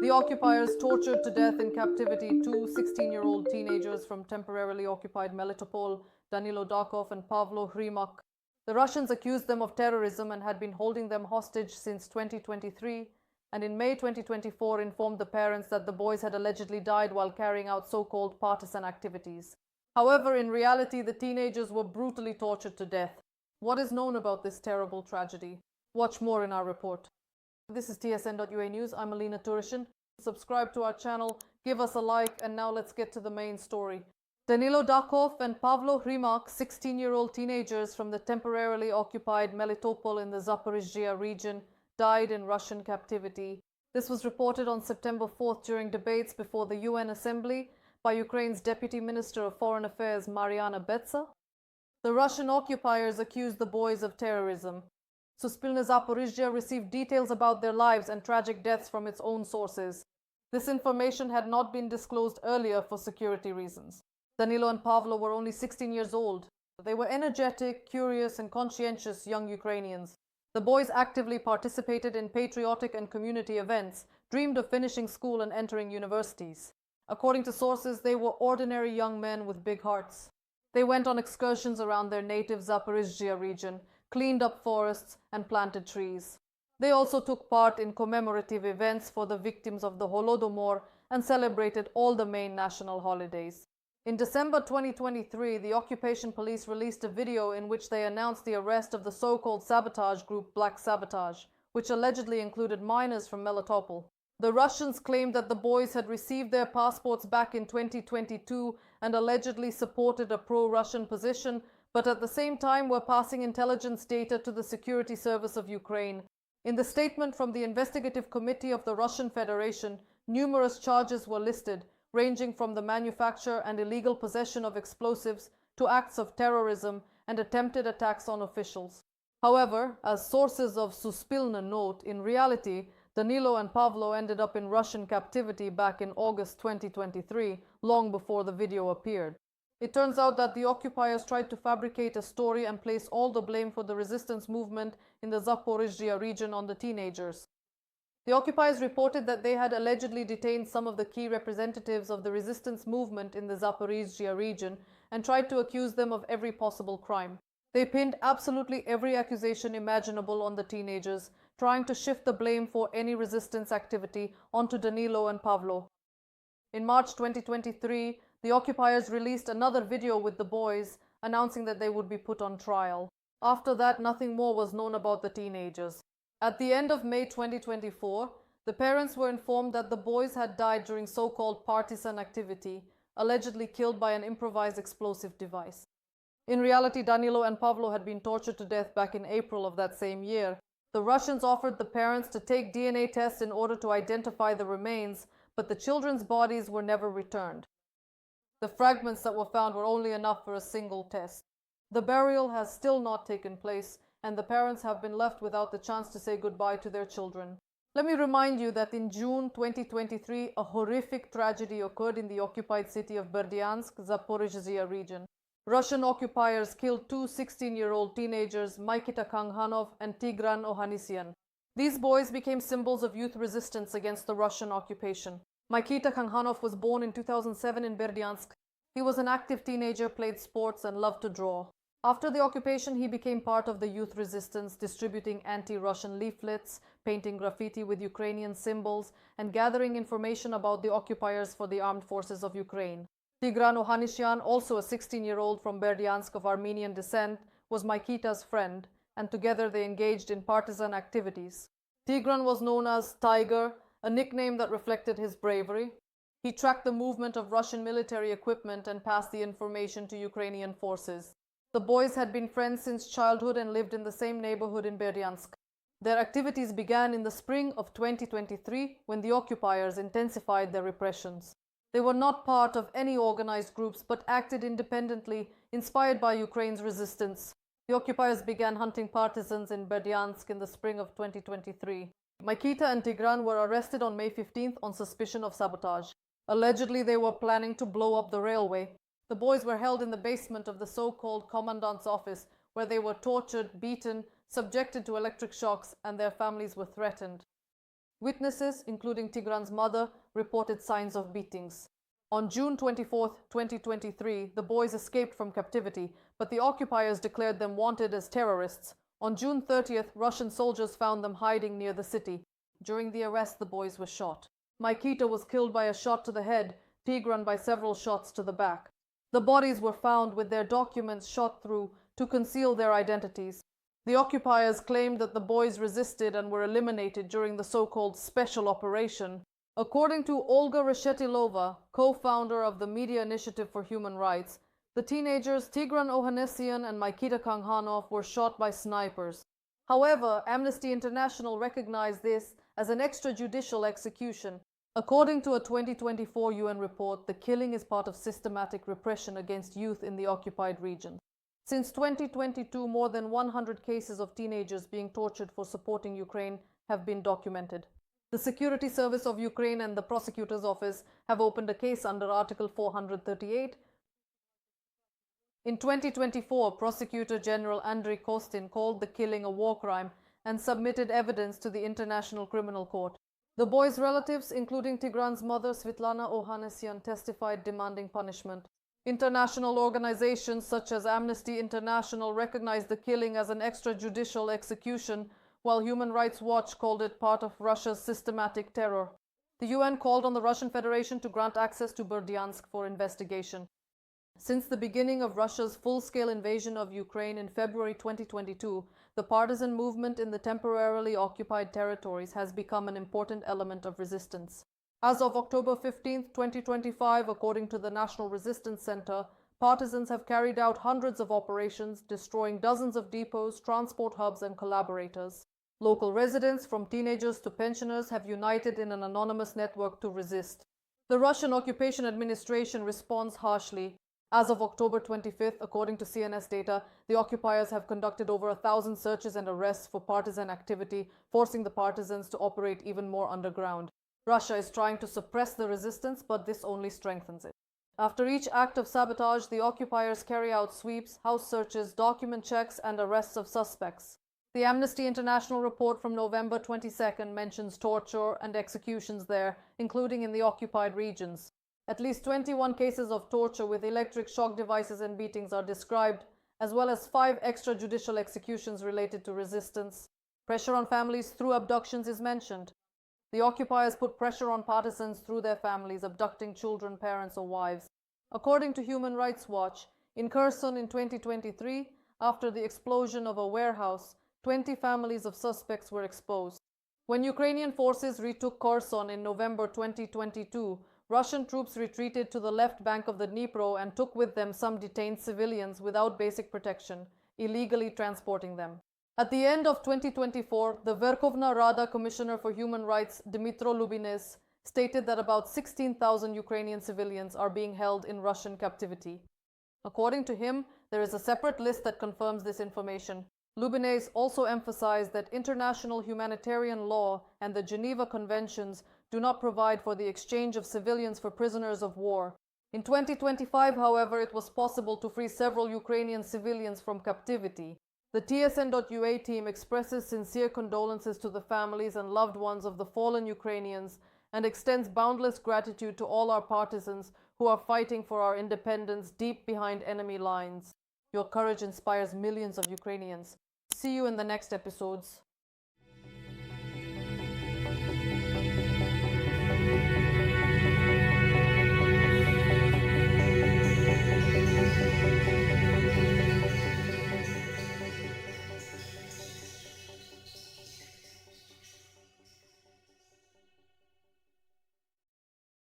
The occupiers tortured to death in captivity two 16-year-old teenagers from temporarily occupied Melitopol, Danilo Dakhov and Pavel Grymak. The Russians accused them of terrorism and had been holding them hostage since 2023, and in May 2024 informed the parents that the boys had allegedly died while carrying out so-called partisan activities. However, in reality, the teenagers were brutally tortured to death. What is known about this terrible tragedy? Watch more in our report. This is TSN.ua News. I'm Alina Turishin. Subscribe to our channel, give us a like, and now let's get to the main story. Danilo Dakhov and Pavel Grymak, 16-year-old teenagers from the temporarily occupied Melitopol in the Zaporizhzhia region, died in Russian captivity. This was reported on September 4th during debates before the UN Assembly by Ukraine's Deputy Minister of Foreign Affairs Mariana Betsa. The Russian occupiers accused the boys of terrorism. Suspilne Zaporizhzhia received details about their lives and tragic deaths from its own sources. This information had not been disclosed earlier for security reasons. Danilo and Pavel were only 16 years old. They were energetic, curious, and conscientious young Ukrainians. The boys actively participated in patriotic and community events, dreamed of finishing school and entering universities. According to sources, they were ordinary young men with big hearts. They went on excursions around their native Zaporizhzhia region, cleaned up forests, and planted trees. They also took part in commemorative events for the victims of the Holodomor and celebrated all the main national holidays. In December 2023, the occupation police released a video in which they announced the arrest of the so-called sabotage group Black Sabotage, which allegedly included minors from Melitopol. The Russians claimed that the boys had received their passports back in 2022 and allegedly supported a pro-Russian position, but at the same time were passing intelligence data to the Security Service of Ukraine. In the statement from the Investigative Committee of the Russian Federation, numerous charges were listed, ranging from the manufacture and illegal possession of explosives to acts of terrorism and attempted attacks on officials. However, as sources of Suspilne note, in reality, Danilo and Pavel ended up in Russian captivity back in August 2023, long before the video appeared. It turns out that the occupiers tried to fabricate a story and place all the blame for the resistance movement in the Zaporizhzhia region on the teenagers. The occupiers reported that they had allegedly detained some of the key representatives of the resistance movement in the Zaporizhzhia region and tried to accuse them of every possible crime. They pinned absolutely every accusation imaginable on the teenagers, trying to shift the blame for any resistance activity onto Danilo and Pavel. In March 2023, the occupiers released another video with the boys, announcing that they would be put on trial. After that, nothing more was known about the teenagers. At the end of May 2024, the parents were informed that the boys had died during so-called partisan activity, allegedly killed by an improvised explosive device. In reality, Danilo and Pavel had been tortured to death back in April of that same year. The Russians offered the parents to take DNA tests in order to identify the remains, but the children's bodies were never returned. The fragments that were found were only enough for a single test. The burial has still not taken place, and the parents have been left without the chance to say goodbye to their children. Let me remind you that in June 2023, a horrific tragedy occurred in the occupied city of Berdyansk, Zaporizhzhia region. Russian occupiers killed two 16-year-old teenagers, Mikita Kanghanov and Tigran Ohanessian. These boys became symbols of youth resistance against the Russian occupation. Mikita Kanghanov was born in 2007 in Berdyansk. He was an active teenager, played sports, and loved to draw. After the occupation, he became part of the youth resistance, distributing anti-Russian leaflets, painting graffiti with Ukrainian symbols, and gathering information about the occupiers for the armed forces of Ukraine. Tigran Ohanessian, also a 16-year-old from Berdyansk of Armenian descent, was Mikita's friend, and together they engaged in partisan activities. Tigran was known as Tiger, a nickname that reflected his bravery. He tracked the movement of Russian military equipment and passed the information to Ukrainian forces. The boys had been friends since childhood and lived in the same neighborhood in Berdyansk. Their activities began in the spring of 2023 when the occupiers intensified their repressions. They were not part of any organized groups but acted independently, inspired by Ukraine's resistance. The occupiers began hunting partisans in Berdyansk in the spring of 2023. Mikita and Tigran were arrested on May 15th on suspicion of sabotage. Allegedly, they were planning to blow up the railway. The boys were held in the basement of the so-called commandant's office, where they were tortured, beaten, subjected to electric shocks, and their families were threatened. Witnesses, including Tigran's mother, reported signs of beatings. On June 24, 2023, the boys escaped from captivity, but the occupiers declared them wanted as terrorists. On June 30th, Russian soldiers found them hiding near the city. During the arrest, the boys were shot. Mikita was killed by a shot to the head, Tigran by several shots to the back. The bodies were found with their documents shot through to conceal their identities. The occupiers claimed that the boys resisted and were eliminated during the so-called special operation. According to Olga Reshetilova, co-founder of the Media Initiative for Human Rights, the teenagers Tigran Ohanessian and Mikita Kanghanov were shot by snipers. However, Amnesty International recognized this as an extrajudicial execution. According to a 2024 UN report, the killing is part of systematic repression against youth in the occupied region. Since 2022, more than 100 cases of teenagers being tortured for supporting Ukraine have been documented. The Security Service of Ukraine and the Prosecutor's Office have opened a case under Article 438. In 2024, Prosecutor General Andrei Kostin called the killing a war crime and submitted evidence to the International Criminal Court. The boys' relatives, including Tigran's mother Svetlana Ohanessian, testified demanding punishment. International organizations such as Amnesty International recognized the killing as an extrajudicial execution, while Human Rights Watch called it part of Russia's systematic terror. The UN called on the Russian Federation to grant access to Berdyansk for investigation. Since the beginning of Russia's full-scale invasion of Ukraine in February 2022, the partisan movement in the temporarily occupied territories has become an important element of resistance. As of October 15, 2025, according to the National Resistance Center, partisans have carried out hundreds of operations, destroying dozens of depots, transport hubs, and collaborators. Local residents, from teenagers to pensioners, have united in an anonymous network to resist. The Russian Occupation Administration responds harshly. As of October 25th, according to CNS data, the occupiers have conducted over 1,000 searches and arrests for partisan activity, forcing the partisans to operate even more underground. Russia is trying to suppress the resistance, but this only strengthens it. After each act of sabotage, the occupiers carry out sweeps, house searches, document checks, and arrests of suspects. The Amnesty International report from November 22nd mentions torture and executions there, including in the occupied regions. At least 21 cases of torture with electric shock devices and beatings are described, as well as 5 extrajudicial executions related to resistance. Pressure on families through abductions is mentioned. The occupiers put pressure on partisans through their families, abducting children, parents, or wives. According to Human Rights Watch, in Kherson in 2023, after the explosion of a warehouse, 20 families of suspects were exposed. When Ukrainian forces retook Kherson in November 2022, Russian troops retreated to the left bank of the Dnipro and took with them some detained civilians without basic protection, illegally transporting them. At the end of 2024, the Verkhovna Rada Commissioner for Human Rights, Dmytro Lubinets, stated that about 16,000 Ukrainian civilians are being held in Russian captivity. According to him, there is a separate list that confirms this information. Lubinets also emphasized that international humanitarian law and the Geneva Conventions do not provide for the exchange of civilians for prisoners of war. In 2025, however, it was possible to free several Ukrainian civilians from captivity. The TSN.ua team expresses sincere condolences to the families and loved ones of the fallen Ukrainians and extends boundless gratitude to all our partisans who are fighting for our independence deep behind enemy lines. Your courage inspires millions of Ukrainians. See you in the next episodes.